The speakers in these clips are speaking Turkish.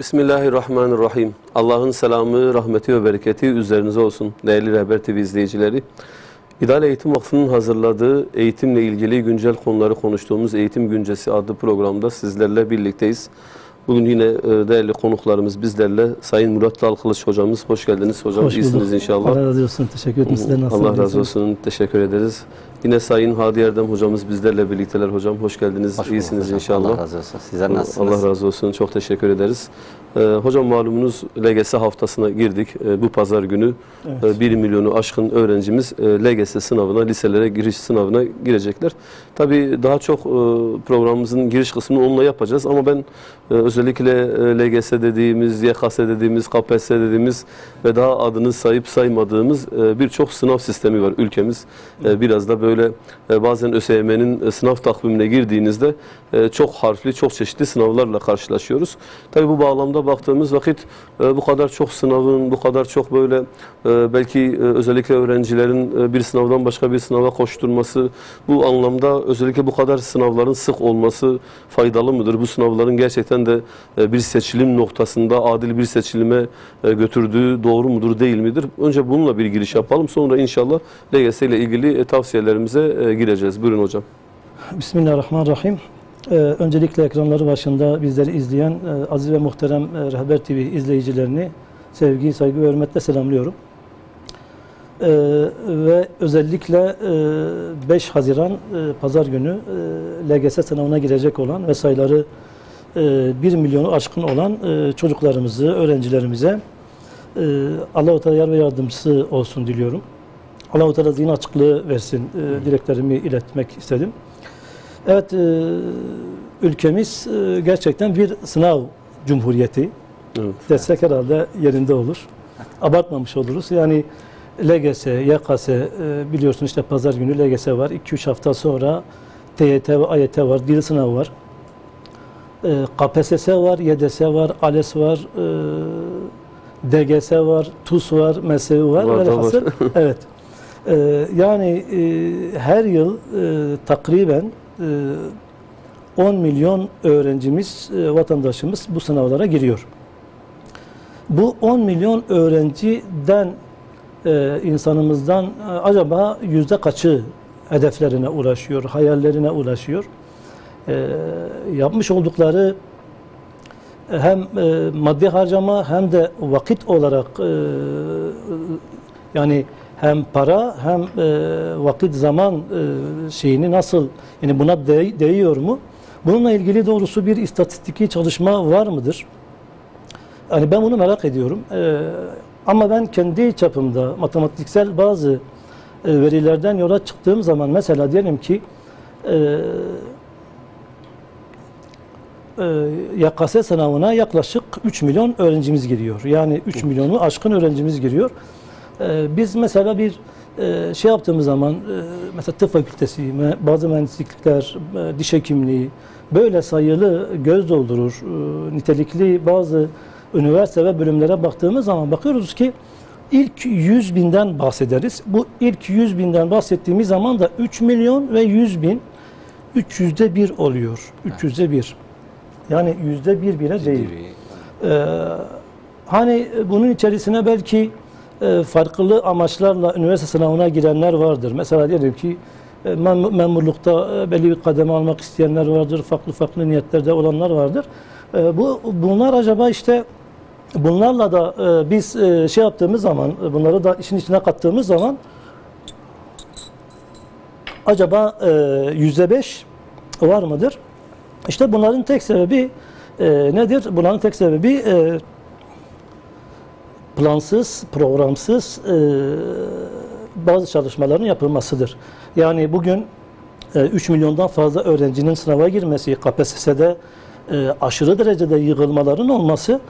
Bismillahirrahmanirrahim. Allah'ın selamı, rahmeti ve bereketi üzerinize olsun değerli Rehber TV izleyicileri. İdeal Eğitim Vakfı'nın hazırladığı eğitimle ilgili güncel konuları konuştuğumuz Eğitim Güncesi adlı programda sizlerle birlikteyiz. Bugün yine değerli konuklarımız bizlerle. Sayın Murat Dalkılıç hocamız. Hoş geldiniz hocam. Hoş İyisiniz inşallah. Allah razı olsun. Teşekkür ederim. Sizler nasılsınız? Allah razı olsun. Teşekkür ederiz. Yine Sayın Hadi Erdem hocamız bizlerle birlikteler hocam. Hoş geldiniz. Hoş İyisiniz hocam. inşallah. Allah razı olsun. Sizler nasılsınız? Allah razı olsun. Çok teşekkür ederiz. Hocam malumunuz LGS haftasına girdik. Bu pazar günü Evet. 1 milyonu aşkın öğrencimiz LGS sınavına, liselere giriş sınavına girecekler. Tabii daha çok programımızın giriş kısmını onunla yapacağız ama ben özellikle LGS dediğimiz, YKS dediğimiz, KPSS dediğimiz ve daha adını sayıp saymadığımız birçok sınav sistemi var ülkemiz. Biraz da böyle bazen ÖSYM'nin sınav takvimine girdiğinizde çok harfli, çok çeşitli sınavlarla karşılaşıyoruz. Tabii bu bağlamda baktığımız vakit bu kadar çok sınavın, bu kadar çok böyle belki özellikle öğrencilerin bir sınavdan başka bir sınava koşturması, bu anlamda özellikle bu kadar sınavların sık olması faydalı mıdır? Bu sınavların gerçekten de bir seçilim noktasında adil bir seçilime götürdüğü doğru mudur, değil midir? Önce bununla bir giriş yapalım. Sonra inşallah LGS ile ilgili tavsiyelerimize gireceğiz. Buyurun hocam. Bismillahirrahmanirrahim. Öncelikle ekranları başında bizleri izleyen aziz ve muhterem Rehber TV izleyicilerini sevgi, saygı ve hürmetle selamlıyorum. Ve özellikle 5 Haziran Pazar günü LGS sınavına girecek olan ve sayıları 1 milyonu aşkın olan çocuklarımızı, öğrencilerimize Allah-u Teala yar ve yardımcısı olsun diliyorum. Allah-u Teala zihin açıklığı versin dileklerimi iletmek istedim. Evet, ülkemiz gerçekten bir sınav cumhuriyeti. Evet. Destek herhalde yerinde olur. Abartmamış oluruz. Yani LGS, YKS biliyorsunuz işte pazar günü LGS var. 2-3 hafta sonra TYT ve AYT var. Dil sınavı var. KPSS var, YDS var, ALES var, DGS var, TUS var, MESEV var. Var. Evet. Yani her yıl takriben 10 milyon öğrencimiz, vatandaşımız bu sınavlara giriyor. Bu 10 milyon öğrenciden insanımızdan acaba yüzde kaçı hedeflerine ulaşıyor, hayallerine ulaşıyor? Yapmış oldukları hem maddi harcama hem de vakit olarak yani hem para hem vakit zaman şeyini nasıl, yani buna değiyor mu? Bununla ilgili doğrusu bir istatistiki çalışma var mıdır? Yani ben bunu merak ediyorum. Ama ben kendi çapımda matematiksel bazı verilerden yola çıktığım zaman mesela diyelim ki YKS sınavına yaklaşık 3 milyon öğrencimiz giriyor. Yani 3 milyonu aşkın öğrencimiz giriyor. Biz mesela bir şey yaptığımız zaman mesela tıp fakültesi, bazı mühendislikler, diş hekimliği böyle sayılı göz doldurur nitelikli bazı üniversite ve bölümlere baktığımız zaman bakıyoruz ki ilk 100 binden bahsederiz. Bu ilk 100 binden bahsettiğimiz zaman da 3 milyon ve 100 bin 300'de 1 oluyor. 300'de 1. Yani %1 bile değil. Hani bunun içerisine belki farklı amaçlarla üniversite sınavına girenler vardır. Mesela diyelim ki memurlukta belli bir kademe almak isteyenler vardır. Farklı niyetlerde olanlar vardır. Bunlar acaba işte bunlarla da biz şey yaptığımız zaman, bunları da işin içine kattığımız zaman acaba %5 var mıdır? İşte bunların tek sebebi nedir? Bunların tek sebebi plansız, programsız bazı çalışmaların yapılmasıdır. Yani bugün 3 milyondan fazla öğrencinin sınava girmesi, KPSS'de aşırı derecede yığılmaların olması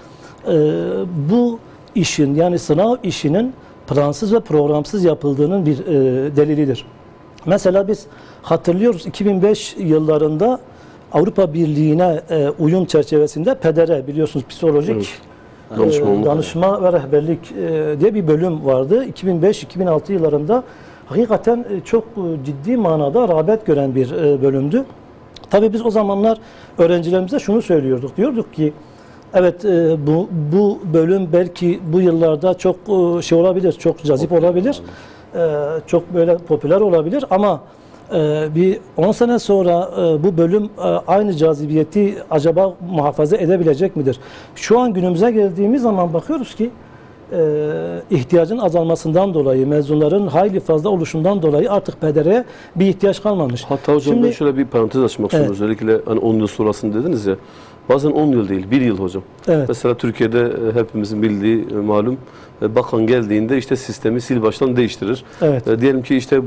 bu işin, yani sınav işinin plansız ve programsız yapıldığının bir delilidir. Mesela biz hatırlıyoruz 2005 yıllarında Avrupa Birliği'ne uyum çerçevesinde PDR, biliyorsunuz psikolojik danışma ve rehberlik diye bir bölüm vardı. 2005-2006 yıllarında hakikaten çok ciddi manada rağbet gören bir bölümdü. Tabii biz o zamanlar öğrencilerimize şunu söylüyorduk. Diyorduk ki Evet, bu bölüm belki bu yıllarda çok şey olabilir, çok cazip olabilir, çok böyle popüler olabilir ama bir 10 sene sonra bu bölüm aynı cazibiyeti acaba muhafaza edebilecek midir? Şu an günümüze geldiğimiz zaman bakıyoruz ki ihtiyacın azalmasından dolayı, mezunların hayli fazla oluşundan dolayı artık pedere bir ihtiyaç kalmamış. Hatta hocam ben şöyle bir parantez açmak istiyorum. Özellikle hani 10 yıl sonrasını dediniz ya. Bazen 10 yıl değil, 1 yıl hocam. Evet. Mesela Türkiye'de hepimizin bildiği malum bakan geldiğinde işte sistemi sil baştan değiştirir. Evet. Diyelim ki işte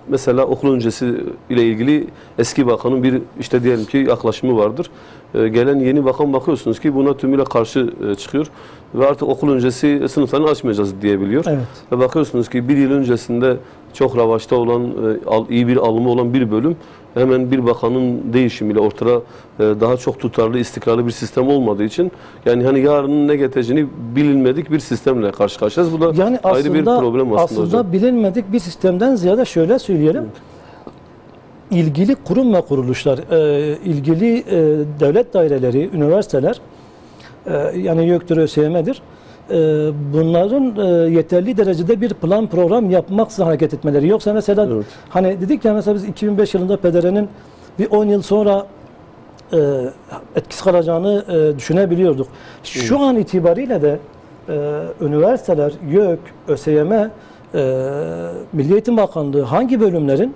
mesela okul öncesi ile ilgili eski bakanın bir işte diyelim ki yaklaşımı vardır. Gelen yeni bakan bakıyorsunuz ki buna tümüyle karşı çıkıyor ve artık okul öncesi sınıflarını açmayacağız diyebiliyor. Evet. Ve bakıyorsunuz ki 1 yıl öncesinde çok revaçta olan, iyi bir alımı olan bir bölüm hemen bir bakanın değişimiyle ortada daha çok tutarlı, istikrarlı bir sistem olmadığı için yani hani yarının ne getireceğini bilinmedik bir sistemle karşı karşıyayız. Bu da yani ayrı bir problem aslında hocam. Aslında bilinmedik bir sistemden ziyade şöyle söyleyelim. Evet. İlgili kurum ve kuruluşlar, ilgili devlet daireleri, üniversiteler, yani YÖK'tür, ÖSYM'dir. Bunların yeterli derecede bir plan program yapmaksızın hareket etmeleri. Yoksa mesela hani dedik ya mesela biz 2005 yılında PDR'nin bir 10 yıl sonra etkisiz kalacağını düşünebiliyorduk. Şu an itibariyle de üniversiteler, YÖK, ÖSYM, Milli Eğitim Bakanlığı hangi bölümlerin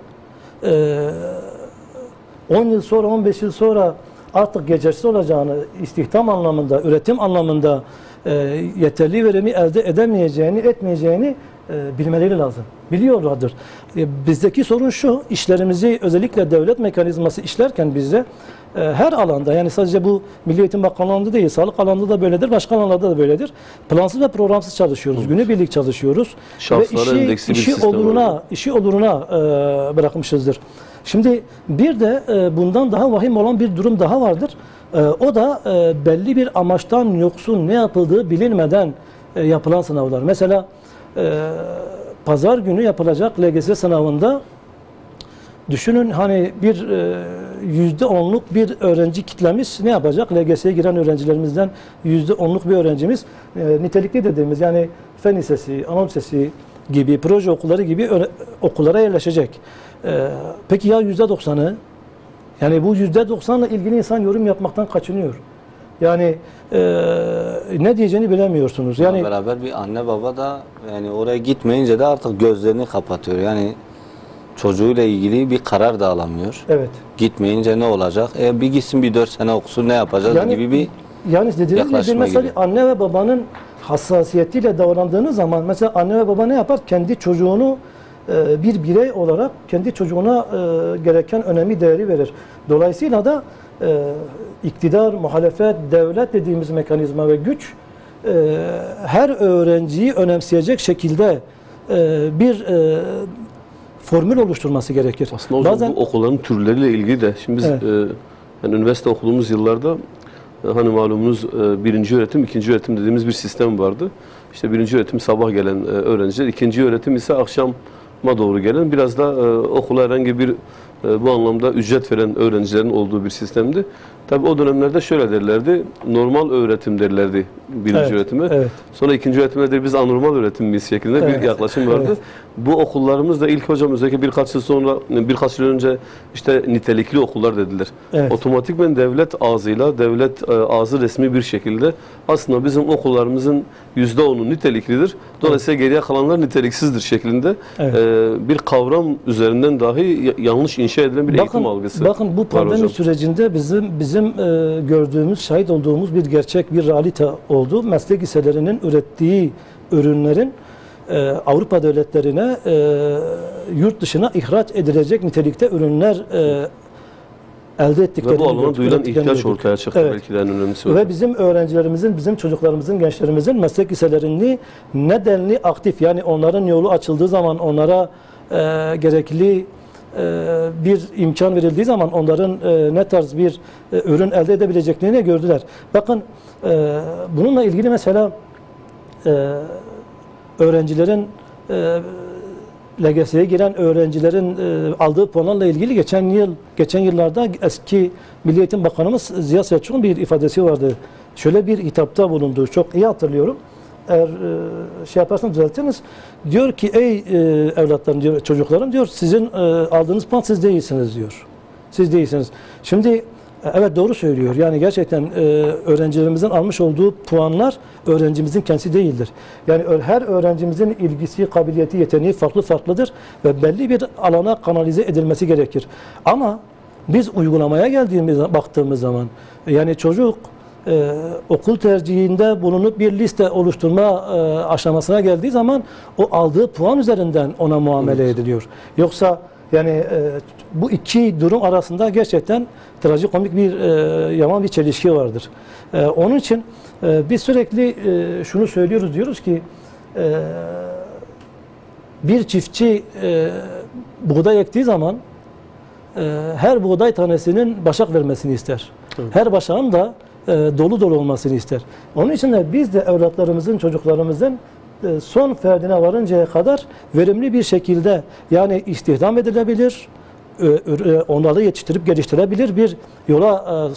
10 yıl sonra, 15 yıl sonra artık geçersiz olacağını, istihdam anlamında, üretim anlamında yeterli verimi elde edemeyeceğini, etmeyeceğini bilmeleri lazım. Biliyorlardır. Bizdeki sorun şu, işlerimizi özellikle devlet mekanizması işlerken bizde her alanda, yani sadece bu Milli Eğitim Bakanlığı'nda değil, sağlık alanında da böyledir, başka alanlarda da böyledir. Plansız ve programsız çalışıyoruz, günübirlik çalışıyoruz. Şanslara endeksli bir sistem işi oluruna bırakmışızdır. Şimdi bir de bundan daha vahim olan bir durum daha vardır. O da belli bir amaçtan yoksun, ne yapıldığı bilinmeden yapılan sınavlar. Mesela pazar günü yapılacak LGS sınavında düşünün hani bir %10'luk bir öğrenci kitlemiz ne yapacak? LGS'ye giren öğrencilerimizden %10'luk bir öğrencimiz nitelikli dediğimiz yani fen lisesi, Anadolu Lisesi gibi, proje okulları gibi okullara yerleşecek. Peki ya %90'ı? Yani bu %90'la ilgili insan yorum yapmaktan kaçınıyor. Yani ne diyeceğini bilemiyorsunuz. Yani beraber bir anne baba da yani oraya gitmeyince de artık gözlerini kapatıyor. Yani çocuğuyla ilgili bir karar da alamıyor. Evet. Gitmeyince ne olacak? Bir gitsin bir 4 sene okusun ne yapacağız yani, gibi bir yani dediğiniz gibi mesela gibi. Anne ve babanın hassasiyetiyle davrandığınız zaman mesela anne ve baba ne yapar? Kendi çocuğunu bir birey olarak kendi çocuğuna gereken önemi, değeri verir. Dolayısıyla da iktidar, muhalefet, devlet dediğimiz mekanizma ve güç her öğrenciyi önemseyecek şekilde bir formül oluşturması gerekir. Aslında hocam bazen, bu okulların türleriyle ilgili de şimdi biz yani üniversite okuduğumuz yıllarda hani malumunuz birinci öğretim, ikinci öğretim dediğimiz bir sistem vardı. İşte birinci öğretim sabah gelen öğrenciler, ikinci öğretim ise akşama doğru gelen biraz da okula herhangi bir bu anlamda ücret veren öğrencilerin olduğu bir sistemdi. Tabii o dönemlerde şöyle derlerdi, normal öğretim derlerdi birinci öğretime. Evet. Sonra ikinci öğretime de biz anormal öğretim miyiz şeklinde bir yaklaşım vardı. Evet. Bu okullarımız da ilk hocam özellikle birkaç yıl sonra, birkaç yıl önce işte nitelikli okullar dediler. Evet. Otomatikmen devlet ağzıyla, devlet ağzı resmi bir şekilde aslında bizim okullarımızın %10'u niteliklidir. Dolayısıyla geriye kalanlar niteliksizdir şeklinde bir kavram üzerinden dahi yanlış inşa edilen bir eğitim algısı. Bakın bu pandemi sürecinde bizim gördüğümüz, şahit olduğumuz bir gerçek, bir realite oldu. Meslek liselerinin ürettiği ürünlerin Avrupa devletlerine yurt dışına ihraç edilecek nitelikte ürünler elde ettiklerini. Ve bu alana duyulan ihtiyaç ortaya çıktı belki de en önemlisi. Ve bizim öğrencilerimizin, bizim çocuklarımızın, gençlerimizin meslek liselerini nedenli aktif, yani onların yolu açıldığı zaman onlara gerekli bir imkan verildiği zaman onların ne tarz bir ürün elde edebileceklerini gördüler. Bakın bununla ilgili mesela öğrencilerin LGS'ye giren öğrencilerin aldığı puanlarla ilgili geçen yıllarda eski Milli Eğitim Bakanımız Ziya Selçuk'un bir ifadesi vardı. şöyle bir hitapta bulunduğu çok iyi hatırlıyorum. Eğer şey yaparsanız düzeltiniz. Diyor ki ey evlatlarım diyor, çocuklarım diyor, sizin aldığınız puan siz değilsiniz diyor. Siz değilsiniz. Şimdi evet doğru söylüyor. Yani gerçekten öğrencilerimizin almış olduğu puanlar öğrencimizin kendisi değildir. Yani her öğrencimizin ilgisi, kabiliyeti, yeteneği farklıdır ve belli bir alana kanalize edilmesi gerekir. Ama biz uygulamaya baktığımız zaman yani çocuk okul tercihinde bulunup bir liste oluşturma aşamasına geldiği zaman o aldığı puan üzerinden ona muamele ediliyor. Yoksa yani bu iki durum arasında gerçekten trajikomik bir yaman bir çelişki vardır. Onun için biz sürekli şunu söylüyoruz, diyoruz ki bir çiftçi buğday ektiği zaman her buğday tanesinin başak vermesini ister. Evet. Her başağın da dolu dolu olmasını ister. Onun için de biz de evlatlarımızın, çocuklarımızın son ferdine varıncaya kadar verimli bir şekilde yani istihdam edilebilir, onları yetiştirip geliştirebilir bir yola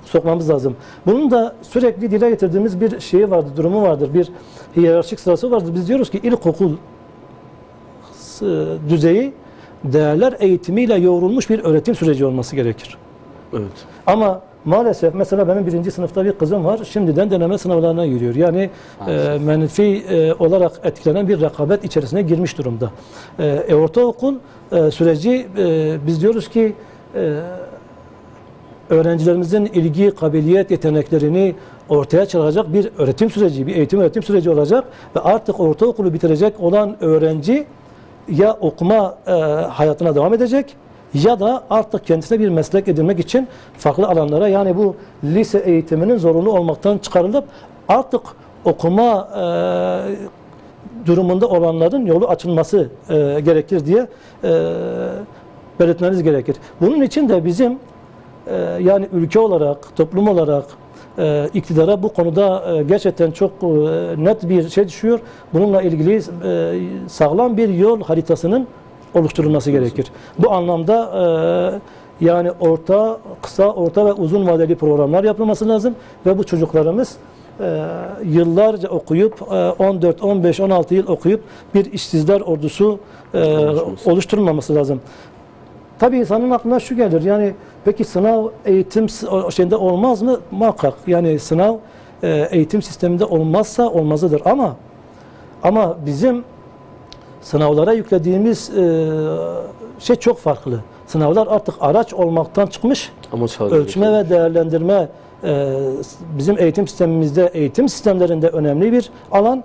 sokmamız lazım. Bunun da sürekli dile getirdiğimiz bir şeyi vardır, durumu vardır, bir hiyerarşik sırası vardır. Biz diyoruz ki ilkokul düzeyi değerler eğitimiyle yoğrulmuş bir öğretim süreci olması gerekir. Evet. Ama maalesef mesela benim 1. sınıfta bir kızım var. Şimdiden deneme sınavlarına giriyor. Yani menfi olarak etkilenen bir rekabet içerisine girmiş durumda. Ortaokul süreci biz diyoruz ki öğrencilerimizin ilgi, kabiliyet, yeteneklerini ortaya çıkaracak bir öğretim süreci, bir eğitim öğretim süreci olacak ve artık ortaokulu bitirecek olan öğrenci ya okuma hayatına devam edecek ya da artık kendisine bir meslek edinmek için farklı alanlara yani bu lise eğitiminin zorunlu olmaktan çıkarılıp artık okuma durumunda olanların yolu açılması gerekir diye belirtmeniz gerekir. Bunun için de bizim yani ülke olarak, toplum olarak iktidara bu konuda gerçekten çok net bir şey düşüyor. Bununla ilgili sağlam bir yol haritasının oluşturulması gerekir. Bu anlamda yani kısa, orta ve uzun vadeli programlar yapılması lazım ve bu çocuklarımız yıllarca okuyup 14, 15, 16 yıl okuyup bir işsizler ordusu oluşturulmaması lazım. Tabii insanın aklına şu gelir, yani peki sınav eğitim şeyinde olmaz mı? Muhakkak. Yani sınav eğitim sisteminde olmazsa olmazıdır ama bizim sınavlara yüklediğimiz şey çok farklı. Sınavlar artık araç olmaktan çıkmış, ölçme ve değerlendirme bizim eğitim sistemimizde, eğitim sistemlerinde önemli bir alan.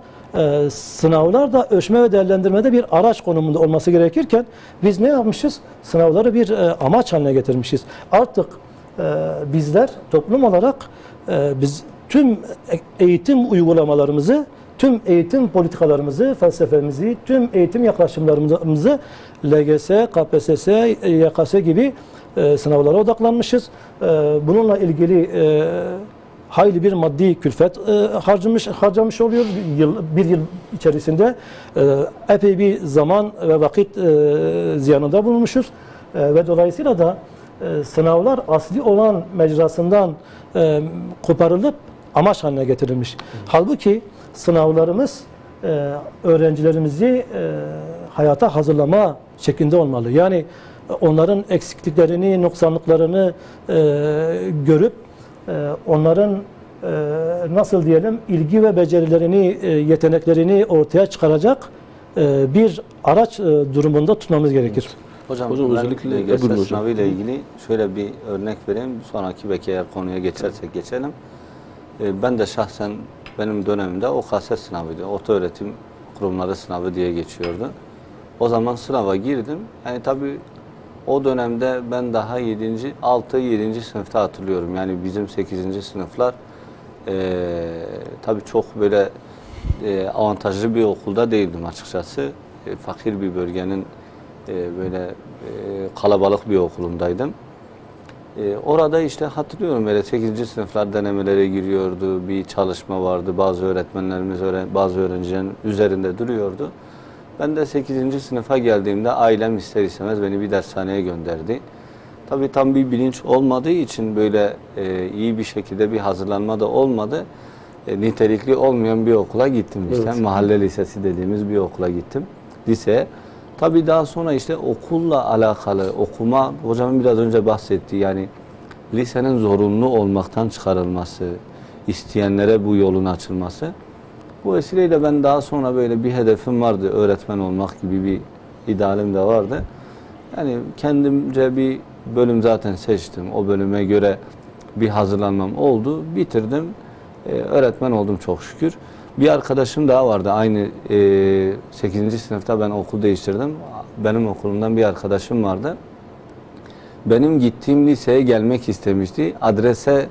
Sınavlar da ölçme ve değerlendirmede bir araç konumunda olması gerekirken biz ne yapmışız? Sınavları bir amaç haline getirmişiz. Artık bizler toplum olarak biz tüm eğitim uygulamalarımızı, tüm eğitim politikalarımızı, felsefemizi, tüm eğitim yaklaşımlarımızı LGS, KPSS, YKS gibi sınavlara odaklanmışız. Bununla ilgili hayli bir maddi külfet harcamış oluyoruz. Bir yıl içerisinde epey bir zaman ve vakit ziyanında bulunmuşuz. Ve dolayısıyla da sınavlar asli olan mecrasından koparılıp amaç haline getirilmiş. Halbuki sınavlarımız öğrencilerimizi hayata hazırlama şeklinde olmalı. Yani onların eksikliklerini, noksanlıklarını görüp onların nasıl diyelim ilgi ve becerilerini, yeteneklerini ortaya çıkaracak bir araç durumunda tutmamız gerekir. Hocam özellikle LGS sınavı ile ilgili şöyle bir örnek vereyim. Sonraki belki eğer konuya geçersek geçelim. Ben de şahsen benim dönemimde OKS sınavıydı. Ortaöğretim kurumları sınavı diye geçiyordu. O zaman sınava girdim. Yani tabii o dönemde ben daha 6-7. sınıfta hatırlıyorum. Yani bizim 8. sınıflar tabii çok böyle avantajlı bir okulda değildim açıkçası. Fakir bir bölgenin böyle kalabalık bir okulundaydım. Orada işte hatırlıyorum böyle 8. sınıflar denemelere giriyordu. Bir çalışma vardı. Bazı öğretmenlerimiz bazı öğrencilerin üzerinde duruyordu. Ben de 8. sınıfa geldiğimde ailem ister istemez beni bir dershaneye gönderdi. Tabii tam bir bilinç olmadığı için böyle iyi bir şekilde bir hazırlanma da olmadı. Nitelikli olmayan bir okula gittim işte. Evet. Mahalle lisesi dediğimiz bir okula gittim. Liseye. Tabii daha sonra işte okulla alakalı okuma, hocamın biraz önce bahsettiği, yani lisenin zorunlu olmaktan çıkarılması, isteyenlere bu yolun açılması. Bu vesileyle ben daha sonra böyle bir hedefim vardı. Öğretmen olmak gibi bir idealim de vardı. Yani kendimce bir bölüm zaten seçtim. O bölüme göre bir hazırlanmam oldu. Bitirdim. Öğretmen oldum çok şükür. Bir arkadaşım daha vardı. Aynı 8. sınıfta ben okul değiştirdim. Benim okulumdan bir arkadaşım vardı. Benim gittiğim liseye gelmek istemişti. Adrese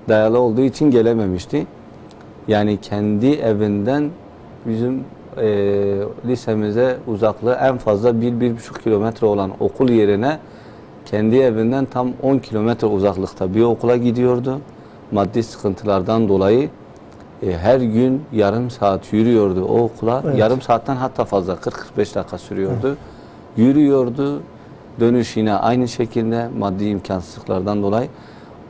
dayalı olduğu için gelememişti. Yani kendi evinden bizim lisemize uzaklığı en fazla 1-1,5 kilometre olan okul yerine kendi evinden tam 10 kilometre uzaklıkta bir okula gidiyordu. Maddi sıkıntılardan dolayı her gün yarım saat yürüyordu o okula. Evet. Yarım saatten hatta fazla 40-45 dakika sürüyordu. Evet. Yürüyordu. Dönüş yine aynı şekilde maddi imkansızlıklardan dolayı.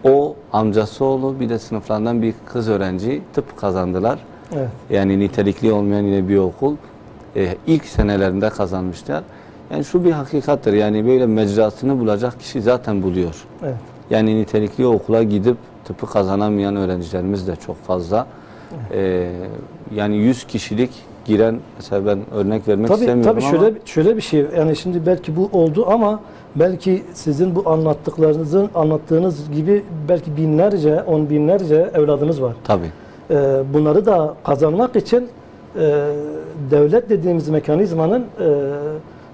O amcası oğlu bir de sınıflarından bir kız öğrenci tıp kazandılar. Evet. Yani nitelikli olmayan yine bir okul. İlk senelerinde kazanmışlar. Yani şu bir hakikattir. Yani böyle mecrasını bulacak kişi zaten buluyor. Evet. Yani nitelikli okula gidip tıpı kazanamayan öğrencilerimiz de çok fazla. Yani 100 kişilik giren, mesela ben örnek vermek istemiyorum tabii ama şöyle bir şey, yani şimdi belki bu oldu ama belki sizin bu anlattığınız gibi belki binlerce, on binlerce evladınız var. tabii. Bunları da kazanmak için devlet dediğimiz mekanizmanın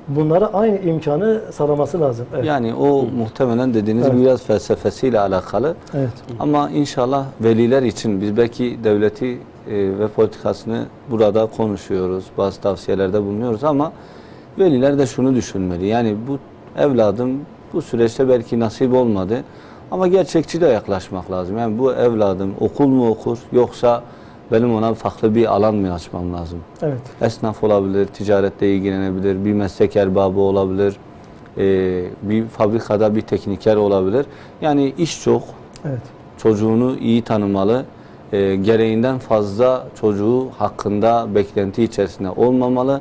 bunlara aynı imkanı sağlaması lazım. Evet. Yani o muhtemelen dediğiniz Evet. biraz felsefesiyle alakalı. Evet. Ama inşallah veliler için biz belki devleti ve politikasını burada konuşuyoruz. Bazı tavsiyelerde bulunuyoruz ama veliler de şunu düşünmeli. Yani bu evladım bu süreçte belki nasip olmadı ama gerçekçi de yaklaşmak lazım. Yani bu evladım okul mu okur yoksa benim ona farklı bir alan mı açmam lazım? Evet. Esnaf olabilir, ticaretle ilgilenebilir, bir meslek erbabı olabilir, bir fabrikada bir tekniker olabilir. Yani iş çok, Evet. çocuğunu iyi tanımalı, gereğinden fazla çocuğu hakkında beklenti içerisinde olmamalı,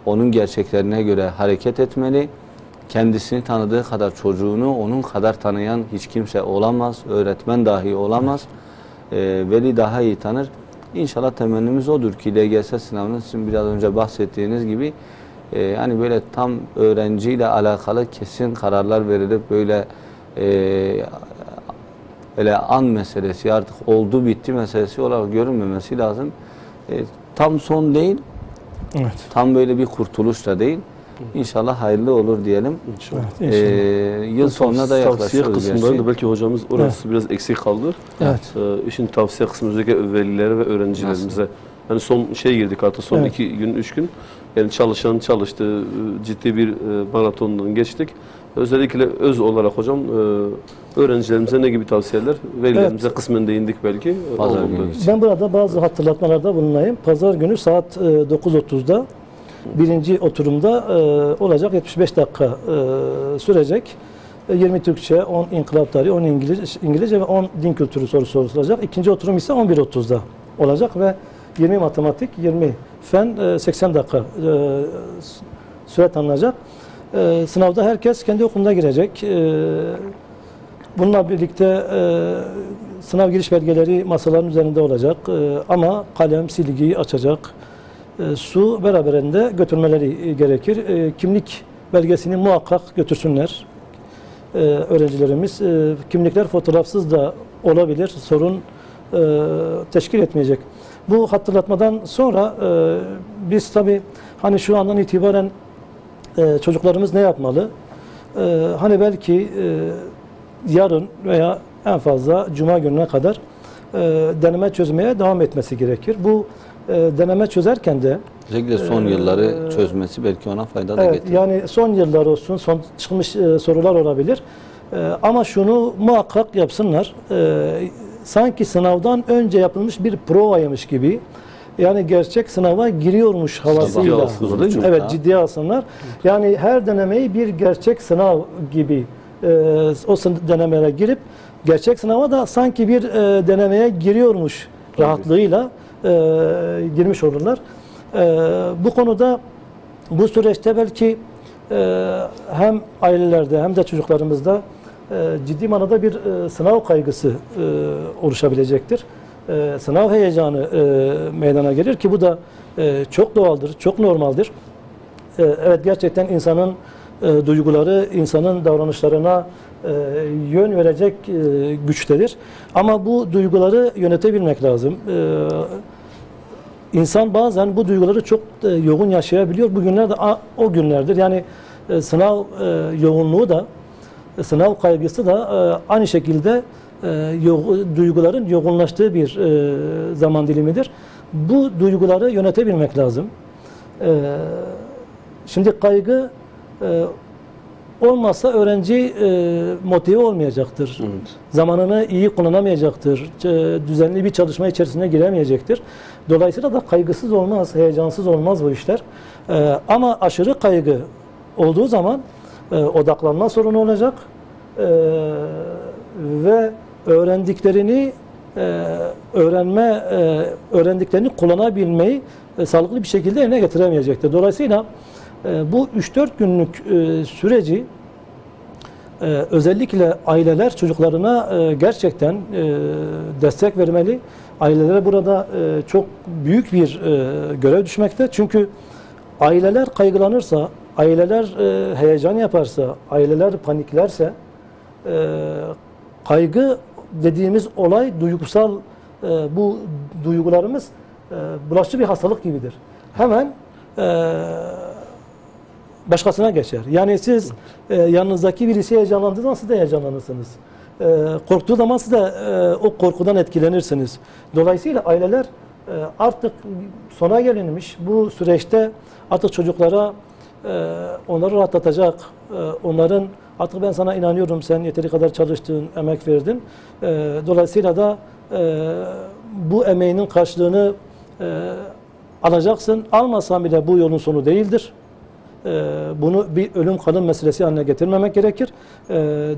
onun gerçeklerine göre hareket etmeli. Kendisini tanıdığı kadar çocuğunu onun kadar tanıyan hiç kimse olamaz, öğretmen dahi olamaz, veli daha iyi tanır. İnşallah temennimiz odur ki LGS sınavının sizin biraz önce bahsettiğiniz gibi yani böyle tam öğrenciyle alakalı kesin kararlar verilip böyle öyle an meselesi artık oldu bitti meselesi olarak görünmemesi lazım. Tam son değil, Evet. tam böyle bir kurtuluş da değil. İnşallah hayırlı olur diyelim. İnşallah. Evet, inşallah. Yıl sonuna da Tavsiye yaklaşıyoruz. kısmında gerçi. da belki hocamız orası biraz eksik kaldı. Evet. İşin tavsiye kısmı özellikle velilere ve öğrencilerimize. Yani son girdik artık son Evet. 2 gün 3 gün. Yani çalışan çalıştı, ciddi bir maratondan geçtik. Özellikle öz olarak hocam öğrencilerimize ne gibi tavsiyeler, velilerimize kısmen değindik belki. Pazar Oldu. günü. Ben burada bazı hatırlatmalarda bulunayım. Pazar günü saat 9.30'da birinci oturumda olacak, 75 dakika sürecek. 20 Türkçe, 10 İnkılap Tarihi, 10 İngilizce ve 10 Din Kültürü sorusu sorulacak. İkinci oturum ise 11.30'da olacak ve 20 matematik, 20 fen, 80 dakika süre tanınacak. Sınavda herkes kendi okuluna girecek. Bununla birlikte sınav giriş belgeleri masaların üzerinde olacak. Ama kalem, silgiyi açacak. Su beraberinde götürmeleri gerekir. Kimlik belgesini muhakkak götürsünler öğrencilerimiz. Kimlikler fotoğrafsız da olabilir. Sorun teşkil etmeyecek. Bu hatırlatmadan sonra biz tabii hani şu andan itibaren çocuklarımız ne yapmalı? Hani belki yarın veya en fazla Cuma gününe kadar deneme çözmeye devam etmesi gerekir. Bu deneme çözerken de Özellikle son yılları çözmesi belki ona fayda da evet, getirir. yani son yıllar olsun, son çıkmış sorular olabilir. Ama şunu muhakkak yapsınlar. Sanki sınavdan önce yapılmış bir provaymış gibi. Yani gerçek sınava giriyormuş havasıyla. alsınlar, değil mi? Evet, ciddiye alsınlar. Yani her denemeyi bir gerçek sınav gibi o denemelere girip gerçek sınava da sanki bir denemeye giriyormuş rahatlığıyla girmiş olurlar. Bu konuda bu süreçte belki hem ailelerde hem de çocuklarımızda ciddi manada bir sınav kaygısı oluşabilecektir. Sınav heyecanı meydana gelir ki bu da çok doğaldır, çok normaldir. Evet, gerçekten insanın duyguları, insanın davranışlarına yön verecek güçtedir. Ama bu duyguları yönetebilmek lazım. İnsan bazen bu duyguları çok yoğun yaşayabiliyor. Bu günler de o günlerdir. Yani sınav yoğunluğu da, sınav kaygısı da aynı şekilde duyguların yoğunlaştığı bir zaman dilimidir. Bu duyguları yönetebilmek lazım. Şimdi kaygı olmazsa öğrenci motive olmayacaktır. Evet. Zamanını iyi kullanamayacaktır. Düzenli bir çalışma içerisine giremeyecektir. Dolayısıyla da kaygısız olmaz, heyecansız olmaz bu işler. Ama aşırı kaygı olduğu zaman odaklanma sorunu olacak ve öğrendiklerini kullanabilmeyi sağlıklı bir şekilde yerine getiremeyecektir. Dolayısıyla bu 3-4 günlük süreci özellikle aileler çocuklarına gerçekten destek vermeli. Ailelere burada çok büyük bir görev düşmekte. Çünkü aileler kaygılanırsa, aileler heyecan yaparsa, aileler paniklerse kaygı dediğimiz olay duygusal, bu duygularımız bulaşıcı bir hastalık gibidir. Hemen başkasına geçer. Yani siz yanınızdaki birisi heyecanlandığı zaman siz de heyecanlanırsınız. Korktuğu zaman siz de o korkudan etkilenirsiniz. Dolayısıyla aileler artık sona gelinmiş bu süreçte artık çocuklara onları rahatlatacak, onların artık ben sana inanıyorum, sen yeteri kadar çalıştın, emek verdin. Dolayısıyla da bu emeğinin karşılığını alacaksın. Almasan bile bu yolun sonu değildir. Bunu bir ölüm kalım meselesi haline getirmemek gerekir.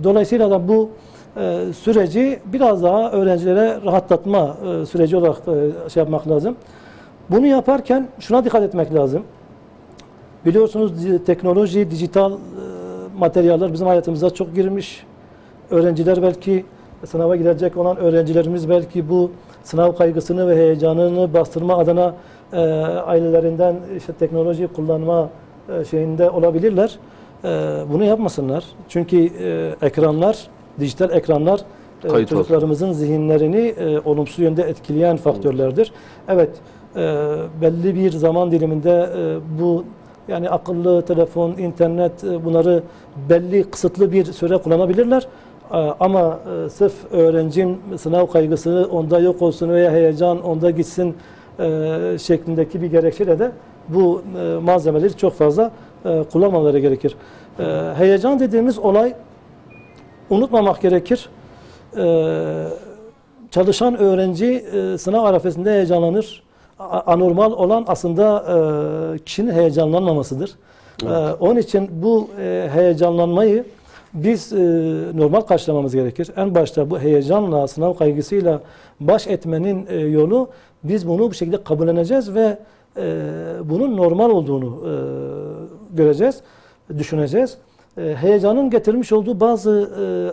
Dolayısıyla da bu süreci biraz daha öğrencilere rahatlatma süreci olarak şey yapmak lazım. Bunu yaparken şuna dikkat etmek lazım. Biliyorsunuz teknoloji, dijital materyaller bizim hayatımıza çok girmiş. Öğrenciler belki sınava girecek olan öğrencilerimiz belki bu sınav kaygısını ve heyecanını bastırma adına ailelerinden işte teknoloji kullanma şeyinde olabilirler. Bunu yapmasınlar. Çünkü ekranlar, dijital ekranlar çocuklarımızın zihinlerini olumsuz yönde etkileyen faktörlerdir. Evet, belli bir zaman diliminde bu yani akıllı telefon, internet bunları belli kısıtlı bir süre kullanabilirler. Ama sırf öğrencinin sınav kaygısı onda yok olsun veya heyecan onda gitsin şeklindeki bir gerekçeyle de bu malzemeleri çok fazla kullanmaları gerekir. Heyecan dediğimiz olay unutmamak gerekir. Çalışan öğrenci sınav arifesinde heyecanlanır. Anormal olan aslında kişinin heyecanlanmamasıdır. Evet. Onun için bu heyecanlanmayı biz normal karşılamamız gerekir. En başta bu heyecanla, sınav kaygısıyla baş etmenin yolu biz bunu bu şekilde kabulleneceğiz ve bunun normal olduğunu göreceğiz, düşüneceğiz. Heyecanın getirmiş olduğu bazı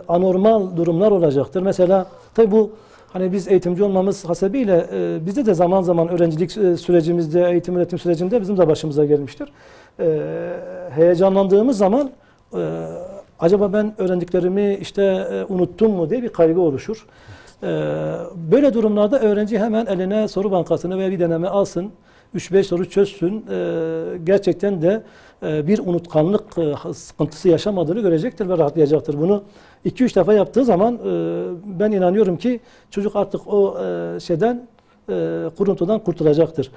anormal durumlar olacaktır. Mesela tabii bu hani biz eğitimci olmamız hasebiyle bizde de zaman zaman öğrencilik sürecimizde, eğitim öğretim sürecinde bizim de başımıza gelmiştir. Heyecanlandığımız zaman acaba ben öğrendiklerimi işte unuttum mu diye bir kaygı oluşur. Böyle durumlarda öğrenci hemen eline soru bankasını veya bir deneme alsın, 3-5 soru çözsün. Gerçekten de bir unutkanlık sıkıntısı yaşamadığını görecektir ve rahatlayacaktır. Bunu 2-3 defa yaptığı zaman ben inanıyorum ki çocuk artık o şeyden, kuruntudan kurtulacaktır.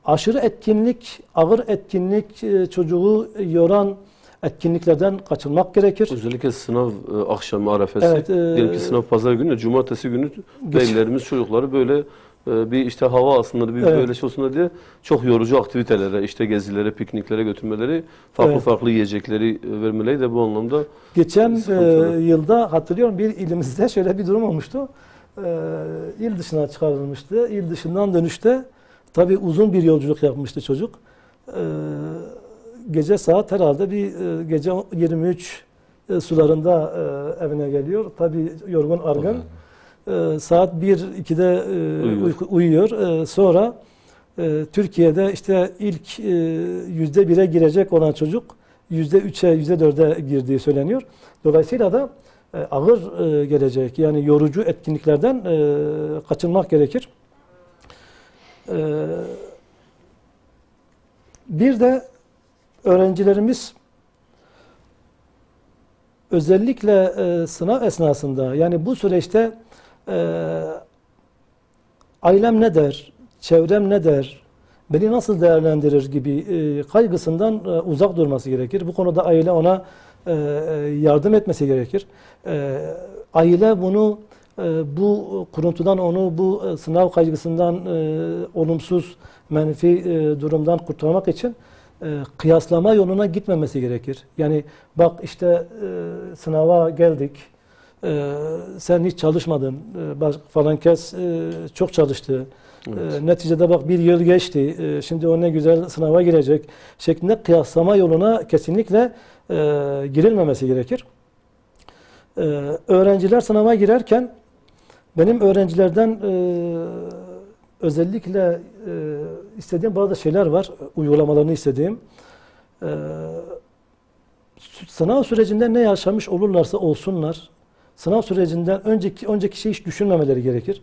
Aşırı etkinlik, ağır etkinlik çocuğu yoran etkinliklerden kaçınmak gerekir. Özellikle sınav akşamı arefesi. Evet, diyelim ki sınav pazar günü, cumartesi günü velilerimiz çocukları böyle bir işte hava alsınlar, bir Evet. böyle şey olsunlar diye çok yorucu aktivitelere, işte gezilere, pikniklere götürmeleri, farklı Evet. farklı yiyecekleri vermeleri de bu anlamda Geçen sıkıntılı. yılda hatırlıyorum bir ilimizde şöyle bir durum olmuştu. İl dışına çıkarılmıştı. İl dışından dönüşte tabii uzun bir yolculuk yapmıştı çocuk. Gece saat herhalde gece 23 sularında evine geliyor. Tabii yorgun argın. Saat 1-2'de uyuyor. Sonra Türkiye'de işte ilk %1'e girecek olan çocuk %3'e, %4'e girdiği söyleniyor. Dolayısıyla da ağır gelecek, yani yorucu etkinliklerden kaçınmak gerekir. Bir de öğrencilerimiz özellikle sınav esnasında, yani bu süreçte ailem ne der, çevrem ne der, beni nasıl değerlendirir gibi kaygısından uzak durması gerekir. Bu konuda aile ona yardım etmesi gerekir. Aile bunu bu kuruntudan, onu bu sınav kaygısından, olumsuz, menfi durumdan kurtarmak için kıyaslama yoluna gitmemesi gerekir. Yani bak işte sınava geldik, sen hiç çalışmadın, falan kes çok çalıştı. Evet. Neticede bak bir yıl geçti, şimdi o ne güzel sınava girecek şeklinde kıyaslama yoluna kesinlikle girilmemesi gerekir. Öğrenciler sınava girerken benim öğrencilerden özellikle istediğim bazı şeyler var, uygulamalarını istediğim. Sınav sürecinde ne yaşamış olurlarsa olsunlar, sınav sürecinden önceki şeyi hiç düşünmemeleri gerekir.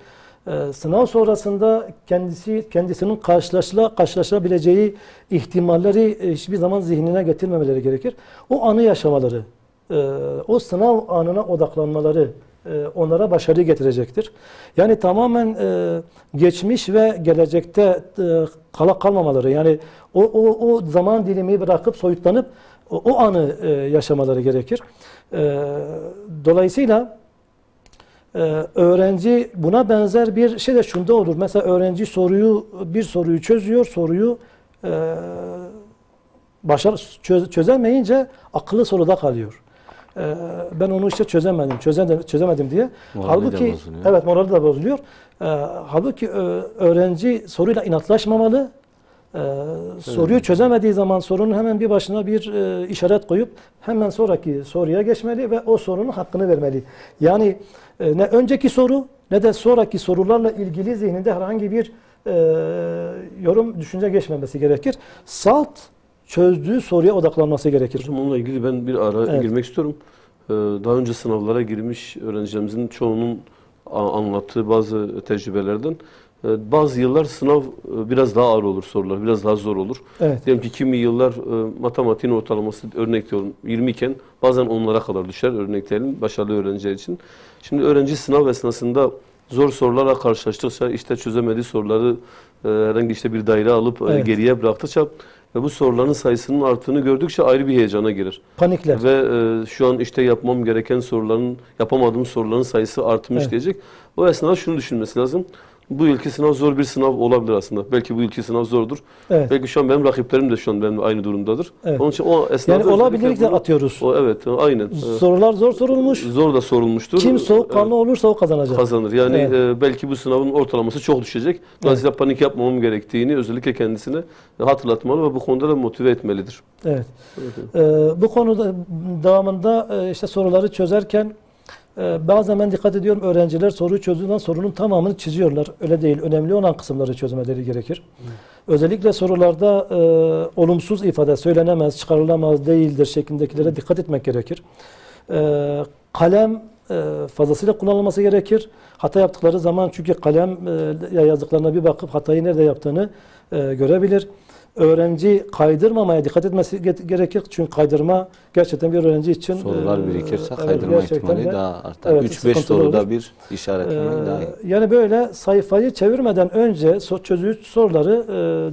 Sınav sonrasında kendisinin karşılaşabileceği ihtimalleri hiçbir zaman zihnine getirmemeleri gerekir. O anı yaşamaları, o sınav anına odaklanmaları onlara başarı getirecektir. Yani tamamen geçmiş ve gelecekte kalmamaları, yani o zaman dilimi bırakıp soyutlanıp o anı yaşamaları gerekir. Dolayısıyla öğrenci buna benzer bir şey de şunda olur. Mesela öğrenci bir soruyu çözüyor, çözemeyince akıllı soruda kalıyor. Ben onu işte çözemedim diye. Halbuki evet, morali de bozuluyor. Halbuki öğrenci soruyla inatlaşmamalı. Soruyu çözemediği zaman sorunun hemen bir başına bir işaret koyup hemen sonraki soruya geçmeli ve o sorunun hakkını vermeli. Yani ne önceki soru ne de sonraki sorularla ilgili zihninde herhangi bir yorum, düşünce geçmemesi gerekir. Salt çözdüğü soruya odaklanması gerekir. Hocam onunla ilgili ben bir ara girmek istiyorum. Daha önce sınavlara girmiş öğrencilerimizin çoğunun anlattığı bazı tecrübelerden bazı yıllar sınav biraz daha ağır olur, sorular biraz daha zor olur. Evet. Diyelim ki kimi yıllar matematiğin ortalaması, örnek diyorum 20 iken bazen onlara kadar düşer, örnek diyelim başarılı öğrenciler için. Şimdi öğrenci sınav esnasında zor sorularla karşılaştıkça, işte çözemediği soruları herhangi işte bir daire alıp geriye bıraktıkça ve bu soruların sayısının arttığını gördükçe ayrı bir heyecana girer. Panikler. Ve şu an işte yapmam gereken soruların, yapamadığım soruların sayısı artmış diyecek. O esnada şunu düşünmesi lazım. Bu yılki sınav zor bir sınav olabilir aslında. Belki bu yılki sınav zordur. Evet. Belki şu an benim rakiplerim de şu an benimle aynı durumdadır. Evet. Onun için o esnada yani olabilirlikle atıyoruz. Evet, aynen. Sorular zor sorulmuş. Zor da sorulmuştur. Kim soğukkanlı olursa o kazanacak. Kazanır. Yani belki bu sınavın ortalaması çok düşecek. Dolayısıyla panik yapmamam gerektiğini özellikle kendisine hatırlatmalı ve bu konuda da motive etmelidir. Evet. Bu konuda devamında işte soruları çözerken bazen ben dikkat ediyorum, öğrenciler soruyu çözdüğünden sorunun tamamını çiziyorlar. Öyle değil. Önemli olan kısımları çözmeleri gerekir. Özellikle sorularda olumsuz ifade söylenemez, çıkarılamaz, değildir şeklindekilere dikkat etmek gerekir. Kalem fazlasıyla kullanılması gerekir. Hata yaptıkları zaman çünkü kalem yazdıklarına bir bakıp hatayı nerede yaptığını görebilir. Öğrenci kaydırmamaya dikkat etmesi gerekir. Çünkü kaydırma gerçekten bir öğrenci için sorular birikirse kaydırma ihtimali daha artar. 3-5 soruda olur. Bir işaretlemek daha iyi. Yani böyle sayfayı çevirmeden önce çözdüğü soruları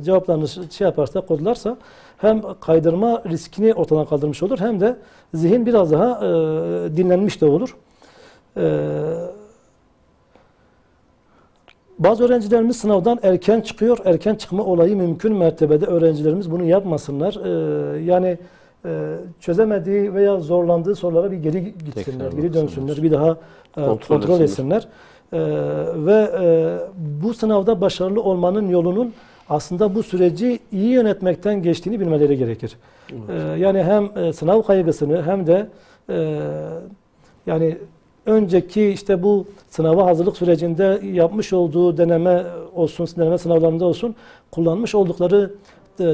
cevaplarını yaparsa, kodlarsa hem kaydırma riskini ortadan kaldırmış olur hem de zihin biraz daha dinlenmiş de olur. Bazı öğrencilerimiz sınavdan erken çıkıyor. Erken çıkma olayı mümkün mertebede öğrencilerimiz bunu yapmasınlar. Yani çözemediği veya zorlandığı sorulara bir geri gitsinler, geri dönsünler, bir daha kontrol etsinler. Ve bu sınavda başarılı olmanın yolunun aslında bu süreci iyi yönetmekten geçtiğini bilmeleri gerekir. Evet. Yani hem sınav kaygısını hem de yani önceki işte bu sınava hazırlık sürecinde yapmış olduğu deneme olsun, deneme sınavlarında olsun kullanmış oldukları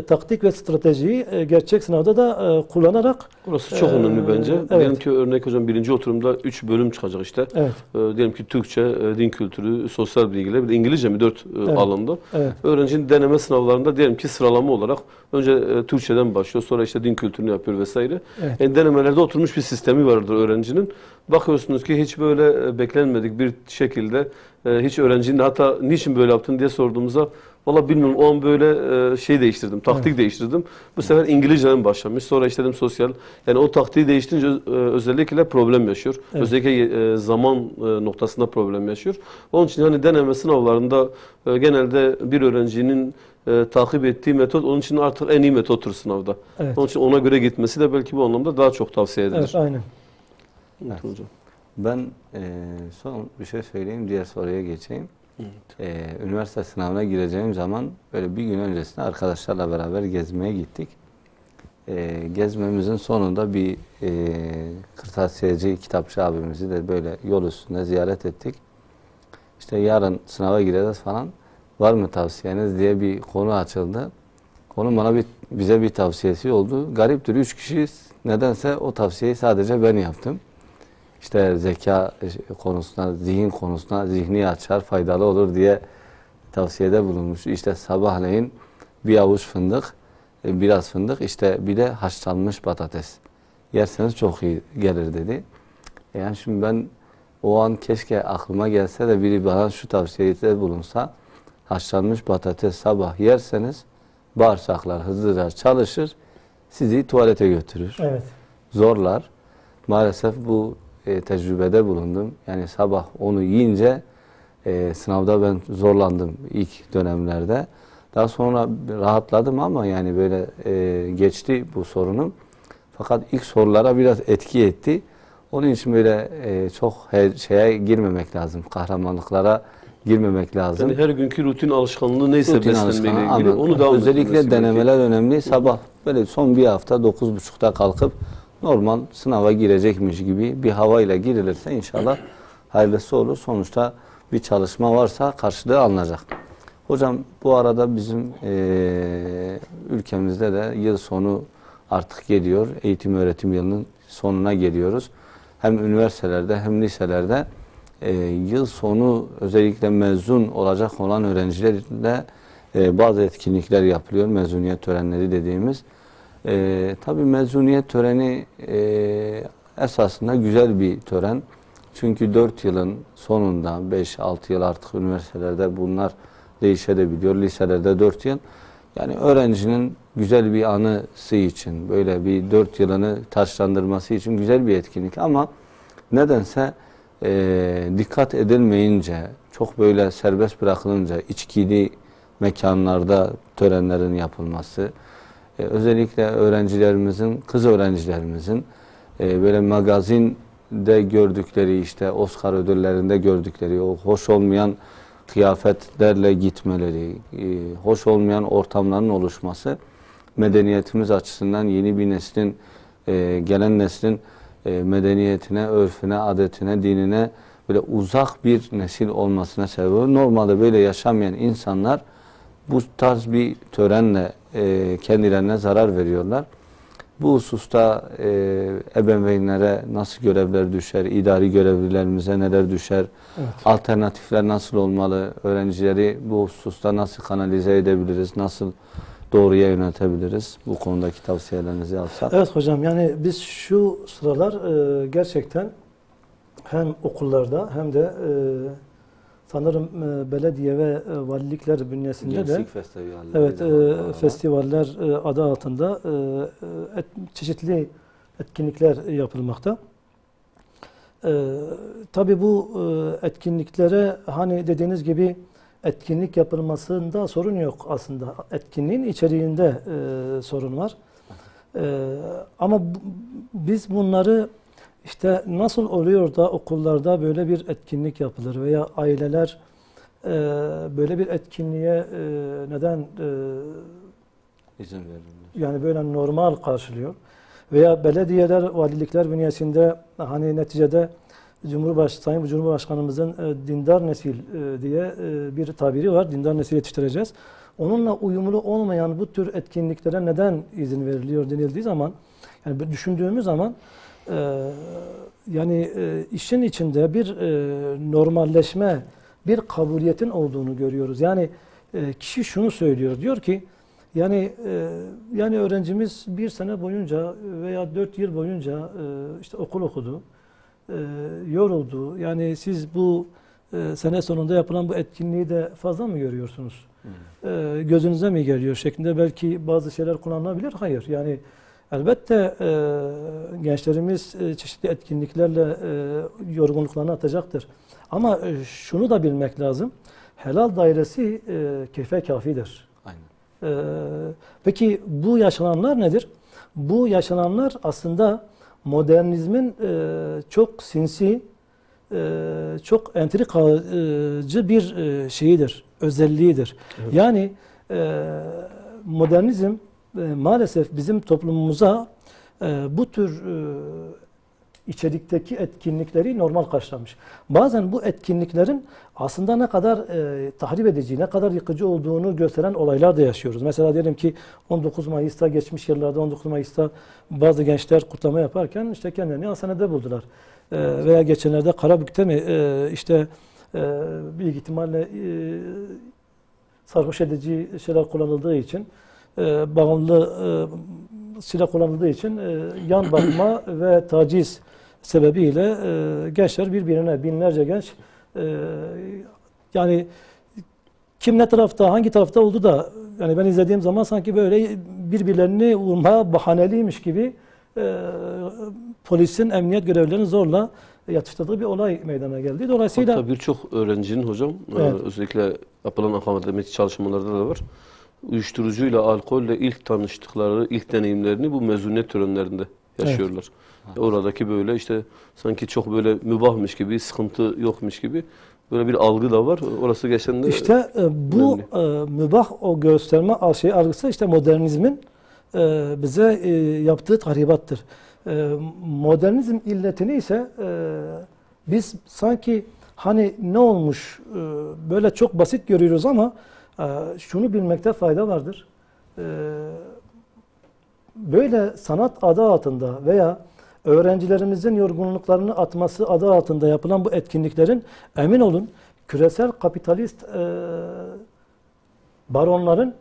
taktik ve stratejiyi gerçek sınavda da kullanarak... Burası çok önemli bence. Evet. Diyelim ki örnek hocam birinci oturumda 3 bölüm çıkacak işte. Evet. Diyelim ki Türkçe, din kültürü, sosyal bilgiler, bir de İngilizce mi 4 evet. alanda. Evet. Öğrencinin deneme sınavlarında diyelim ki sıralama olarak önce Türkçeden başlıyor, sonra işte din kültürünü yapıyor vesaire. Evet. Yani denemelerde oturmuş bir sistemi vardır öğrencinin. Bakıyorsunuz ki hiç böyle beklenmedik bir şekilde hiç öğrencinin hatta niçin böyle yaptın diye sorduğumuzda valla bilmiyorum o an böyle şey değiştirdim, taktik evet. değiştirdim. Bu sefer İngilizceden başlamış. Sonra işte dedim sosyal. Yani o taktiği değiştirince özellikle problem yaşıyor. Evet. Özellikle zaman noktasında problem yaşıyor. Onun için hani deneme sınavlarında genelde bir öğrencinin takip ettiği metot onun için artık en iyi metottur sınavda. Evet. Onun için ona göre gitmesi de belki bu anlamda daha çok tavsiye edilir. Evet, aynen. Evet. Hocam. Ben son bir şey söyleyeyim, diğer soruya geçeyim. Evet. Üniversite sınavına gireceğim zaman böyle bir gün öncesinde arkadaşlarla beraber gezmeye gittik. Gezmemizin sonunda bir kırtasiyeci, kitapçı abimizi de böyle yol üstünde ziyaret ettik. İşte yarın sınava gireceğiz falan. Var mı tavsiyeniz diye bir konu açıldı. Onun bize bir tavsiyesi oldu. Gariptir, 3 kişiyiz. Nedense o tavsiyeyi sadece ben yaptım. İşte zeka konusuna, zihin konusuna zihni açar, faydalı olur diye tavsiyede bulunmuş. İşte sabahleyin bir avuç fındık, biraz fındık, işte bir de haşlanmış patates. Yerseniz çok iyi gelir dedi. Yani şimdi ben o an keşke aklıma gelse de biri bana şu tavsiyede bulunsa, haşlanmış patates sabah yerseniz bağırsaklar hızlıca çalışır, sizi tuvalete götürür. Evet. Zorlar. Maalesef bu tecrübede bulundum. Yani sabah onu yiyince sınavda ben zorlandım ilk dönemlerde. Daha sonra rahatladım ama yani böyle geçti bu sorunum. Fakat ilk sorulara biraz etki etti. Onun için böyle çok şeye girmemek lazım. Kahramanlıklara girmemek lazım. Yani her günkü rutin alışkanlığı neyse beslenmeyle ilgili onu da özellikle denemeler önemli. Sabah böyle son bir hafta 9.30'da kalkıp normal sınava girecekmiş gibi bir havayla girilirse inşallah hayırlısı olur. Sonuçta bir çalışma varsa karşılığı alınacak. Hocam bu arada bizim ülkemizde de yıl sonu artık geliyor. Eğitim öğretim yılının sonuna geliyoruz. Hem üniversitelerde hem liselerde yıl sonu özellikle mezun olacak olan öğrencilerle bazı etkinlikler yapılıyor. Mezuniyet törenleri dediğimiz. Tabii mezuniyet töreni esasında güzel bir tören. Çünkü 4 yılın sonunda 5-6 yıl artık üniversitelerde bunlar değişebiliyor. Liselerde 4 yıl. Yani öğrencinin güzel bir anısı için, böyle bir 4 yılını taçlandırması için güzel bir etkinlik. Ama nedense dikkat edilmeyince, çok böyle serbest bırakılınca, içkili mekanlarda törenlerin yapılması, özellikle öğrencilerimizin, kız öğrencilerimizin böyle magazinde gördükleri, işte Oscar ödüllerinde gördükleri o hoş olmayan kıyafetlerle gitmeleri, hoş olmayan ortamların oluşması medeniyetimiz açısından yeni bir neslin, gelen neslin medeniyetine, örfüne, adetine, dinine böyle uzak bir nesil olmasına sebep olur. Normalde böyle yaşamayan insanlar bu tarz bir törenle kendilerine zarar veriyorlar. Bu hususta ebeveynlere nasıl görevler düşer, idari görevlilerimize neler düşer, evet. Alternatifler nasıl olmalı, öğrencileri bu hususta nasıl kanalize edebiliriz, nasıl doğruya yönetebiliriz? Bu konudaki tavsiyelerinizi alsak. Evet hocam, yani biz şu sıralar gerçekten hem okullarda hem de sanırım belediye ve valilikler bünyesinde de evet, festivaller adı altında çeşitli etkinlikler yapılmakta. Tabii bu etkinliklere hani dediğiniz gibi etkinlik yapılmasında sorun yok aslında. Etkinliğin içeriğinde sorun var. Ama biz bunları işte nasıl oluyor da okullarda böyle bir etkinlik yapılır veya aileler böyle bir etkinliğe neden izin verirler? Yani böyle normal karşılıyor. Veya belediyeler, valilikler bünyesinde hani neticede Sayın Cumhurbaşkanımızın dindar nesil diye bir tabiri var. Dindar nesil yetiştireceğiz. Onunla uyumlu olmayan bu tür etkinliklere neden izin veriliyor denildiği zaman, yani düşündüğümüz zaman yani işin içinde bir normalleşme, bir kabuliyet'in olduğunu görüyoruz. Yani kişi şunu söylüyor, diyor ki yani öğrencimiz bir sene boyunca veya 4 yıl boyunca işte okul okudu, yoruldu. Yani siz bu sene sonunda yapılan bu etkinliği de fazla mı görüyorsunuz? Gözünüze mi geliyor şeklinde belki bazı şeyler kullanılabilir. Hayır. Yani elbette gençlerimiz çeşitli etkinliklerle yorgunluklarını atacaktır. Ama şunu da bilmek lazım. Helal dairesi keyfe kafidir. Aynen. Peki bu yaşananlar nedir? Bu yaşananlar aslında modernizmin çok sinsi, çok entrikacı bir şeyidir, özelliğidir. Evet. Yani modernizm maalesef bizim toplumumuza bu tür içerikteki etkinlikleri normal karşılamış. Bazen bu etkinliklerin aslında ne kadar tahrip edici, ne kadar yıkıcı olduğunu gösteren olaylar da yaşıyoruz. Mesela diyelim ki 19 Mayıs'ta, geçmiş yıllarda 19 Mayıs'ta bazı gençler kutlama yaparken işte kendilerini hastanede buldular. Veya geçenlerde Karabük'te mi işte büyük ihtimalle sarhoş edici şeyler kullanıldığı için, bağımlı silah kullanıldığı için yan bakma ve taciz sebebiyle gençler birbirine, binlerce genç yani kim ne tarafta, hangi tarafta oldu da yani ben izlediğim zaman sanki böyle birbirlerini vurmaya bahaneliymiş gibi polisin, emniyet görevlilerinin zorla yatıştırdığı bir olay meydana geldi. Dolayısıyla hatta birçok öğrencinin hocam özellikle yapılan akademik çalışmalarda da var. Uyuşturucuyla, alkolle ilk tanıştıkları, ilk deneyimlerini bu mezuniyet törenlerinde yaşıyorlar. Evet. Oradaki böyle işte sanki çok böyle mübahmış gibi, sıkıntı yokmuş gibi böyle bir algı da var. Orası geçen de İşte bu mübah o gösterme algısı işte modernizmin bize yaptığı tahribattır. Modernizm illetini ise biz sanki hani ne olmuş böyle çok basit görüyoruz ama şunu bilmekte fayda vardır. Böyle sanat adı altında veya öğrencilerimizin yorgunluklarını atması adı altında yapılan bu etkinliklerin emin olun küresel kapitalist baronların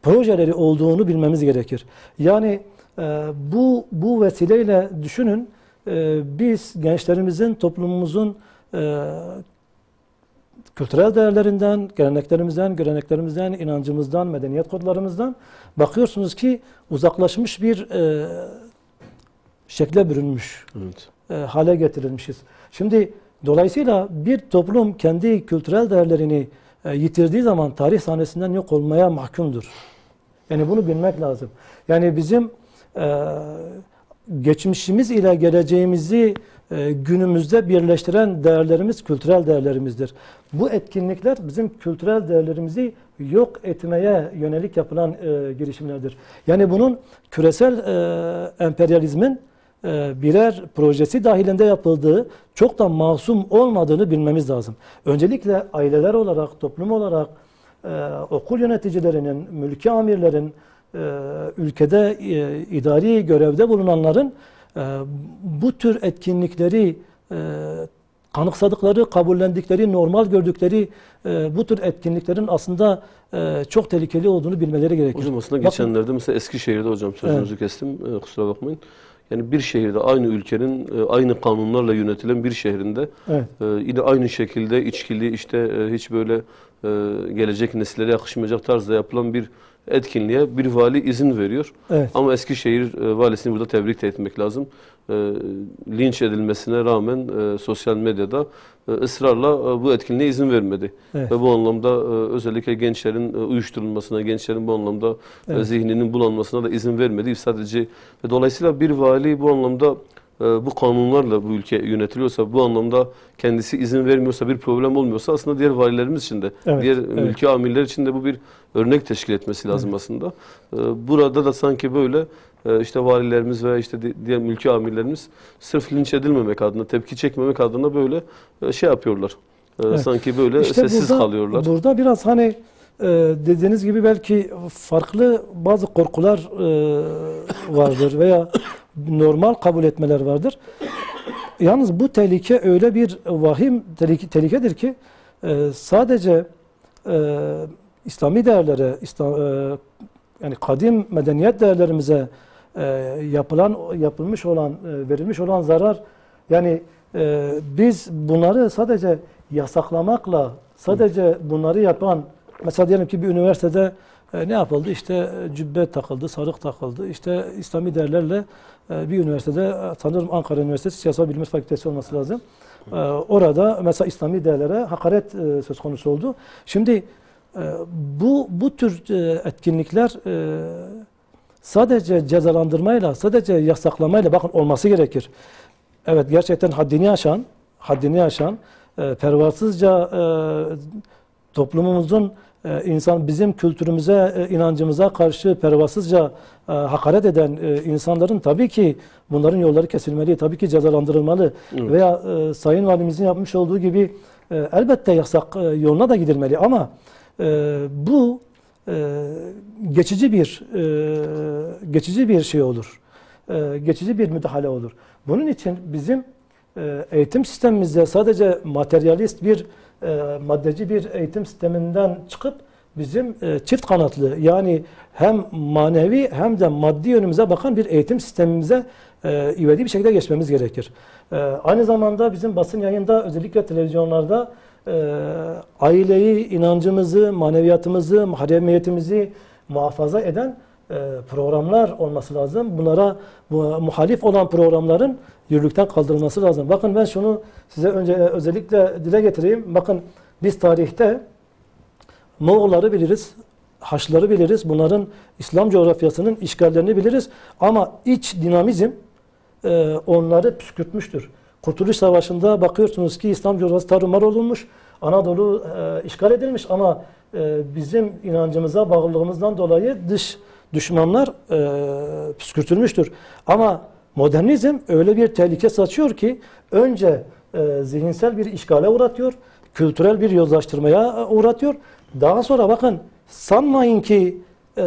projeleri olduğunu bilmemiz gerekir. Yani bu vesileyle düşünün biz gençlerimizin, toplumumuzun kültürel değerlerinden, göreneklerimizden, inancımızdan, medeniyet kodlarımızdan bakıyorsunuz ki uzaklaşmış bir şekle bürünmüş, hale getirilmişiz. Şimdi dolayısıyla bir toplum kendi kültürel değerlerini yitirdiği zaman tarih sahnesinden yok olmaya mahkumdur. Yani bunu bilmek lazım. Yani bizim geçmişimiz ile geleceğimizi günümüzde birleştiren değerlerimiz kültürel değerlerimizdir. Bu etkinlikler bizim kültürel değerlerimizi yok etmeye yönelik yapılan girişimlerdir. Yani bunun küresel emperyalizmin birer projesi dahilinde yapıldığı, çok da masum olmadığını bilmemiz lazım. Öncelikle aileler olarak, toplum olarak, okul yöneticilerinin, mülki amirlerin, ülkede idari görevde bulunanların bu tür etkinlikleri kanıksadıkları, kabullendikleri, normal gördükleri bu tür etkinliklerin aslında çok tehlikeli olduğunu bilmeleri gerekir. Hocam aslında geçenlerde mesela Eskişehir'de hocam sözünüzü kestim, kusura bakmayın. Yani bir şehirde aynı ülkenin aynı kanunlarla yönetilen bir şehrinde yine aynı şekilde içkili işte hiç böyle gelecek nesillere yakışmayacak tarzda yapılan bir etkinliğe bir vali izin veriyor. Evet. Ama Eskişehir valisini burada tebrik de etmek lazım. Linç edilmesine rağmen sosyal medyada ısrarla bu etkinliğe izin vermedi. Evet. Ve bu anlamda özellikle gençlerin uyuşturulmasına, gençlerin bu anlamda zihninin bulanmasına da izin vermedi. Sadece dolayısıyla bir vali bu anlamda bu kanunlarla bu ülke yönetiliyorsa, bu anlamda kendisi izin vermiyorsa, bir problem olmuyorsa aslında diğer valilerimiz için de, diğer mülki amirler için de bu bir örnek teşkil etmesi lazım aslında. Burada da sanki böyle işte valilerimiz veya işte diğer mülki amirlerimiz sırf linç edilmemek adına, tepki çekmemek adına böyle şey yapıyorlar. Sanki böyle İşte sessiz kalıyorlar. Burada biraz hani dediğiniz gibi belki farklı bazı korkular vardır veya normal kabul etmeler vardır. Yalnız bu tehlike öyle bir vahim tehlikedir ki sadece İslami değerlere, yani kadim medeniyet değerlerimize yapılmış olan, verilmiş olan zarar, yani biz bunları sadece yasaklamakla, sadece bunları yapan, mesela diyelim ki bir üniversitede ne yapıldı? İşte cübbe takıldı, sarık takıldı. İşte İslami değerlerle bir üniversitede, sanırım Ankara Üniversitesi Siyasal Bilimler Fakültesi olması lazım. Orada mesela İslami değerlere hakaret söz konusu oldu. Şimdi bu tür etkinlikler sadece cezalandırmayla, sadece yasaklamayla bakın olması gerekir. Evet, gerçekten haddini aşan, pervasızca toplumumuzun bizim kültürümüze, inancımıza karşı pervasızca hakaret eden insanların tabii ki bunların yolları kesilmeli, tabii ki cezalandırılmalı. Evet. Veya Sayın Valimizin yapmış olduğu gibi elbette yasak yoluna da gidilmeli ama bu geçici bir şey olur. Geçici bir müdahale olur. Bunun için bizim eğitim sistemimizde sadece materyalist maddeci bir eğitim sisteminden çıkıp bizim çift kanatlı, yani hem manevi hem de maddi yönümüze bakan bir eğitim sistemimize ivedi bir şekilde geçmemiz gerekir. Aynı zamanda bizim basın yayında, özellikle televizyonlarda aileyi, inancımızı, maneviyatımızı, mahremiyetimizi muhafaza eden programlar olması lazım. Bunlara muhalif olan programların yürürlükten kaldırılması lazım. Bakın ben şunu size önce özellikle dile getireyim. Bakın biz tarihte Moğolları biliriz, Haçlıları biliriz. Bunların İslam coğrafyasının işgallerini biliriz. Ama iç dinamizm onları püskürtmüştür. Kurtuluş Savaşı'nda bakıyorsunuz ki İslam coğrafyası tarumar olunmuş. Anadolu işgal edilmiş ama bizim inancımıza bağlılığımızdan dolayı dış düşmanlar püskürtülmüştür. Ama modernizm öyle bir tehlike saçıyor ki önce zihinsel bir işgale uğratıyor, kültürel bir yozlaştırmaya uğratıyor. Daha sonra bakın sanmayın ki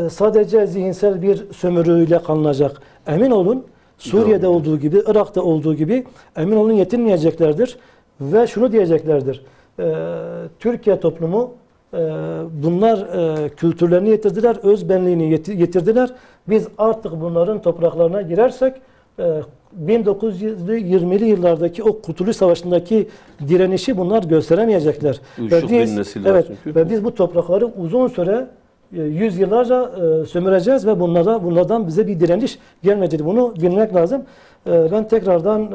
sadece zihinsel bir sömürüyle kalınacak. Emin olun Suriye'de olduğu gibi, Irak'ta olduğu gibi emin olun yetinmeyeceklerdir. Ve şunu diyeceklerdir. Türkiye toplumu bunlar kültürlerini yitirdiler, özbenliğini yitirdiler. Biz artık bunların topraklarına girersek 1920'li yıllardaki o Kurtuluş Savaşı'ndaki direnişi bunlar gösteremeyecekler. Ve biz bu toprakları uzun süre yüzyıllarca sömüreceğiz ve bunlardan bize bir direniş gelmeyecek. Bunu bilmek lazım. Ben tekrardan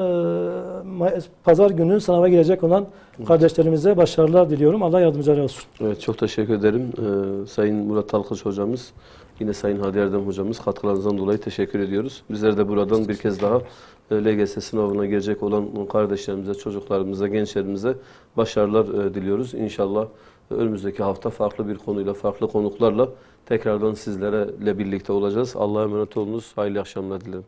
pazar günü sınava girecek olan kardeşlerimize başarılar diliyorum. Allah yardımcıları olsun. Evet, çok teşekkür ederim. Sayın Murat Talkış hocamız, yine Sayın Hadi Erdem hocamız, katkılarınızdan dolayı teşekkür ediyoruz. Bizler de buradan bir kez daha LGS sınavına girecek olan kardeşlerimize, çocuklarımıza, gençlerimize başarılar diliyoruz. İnşallah önümüzdeki hafta farklı bir konuyla, farklı konuklarla tekrardan sizlerle birlikte olacağız. Allah'a emanet olunuz. Hayırlı akşamlar dilerim.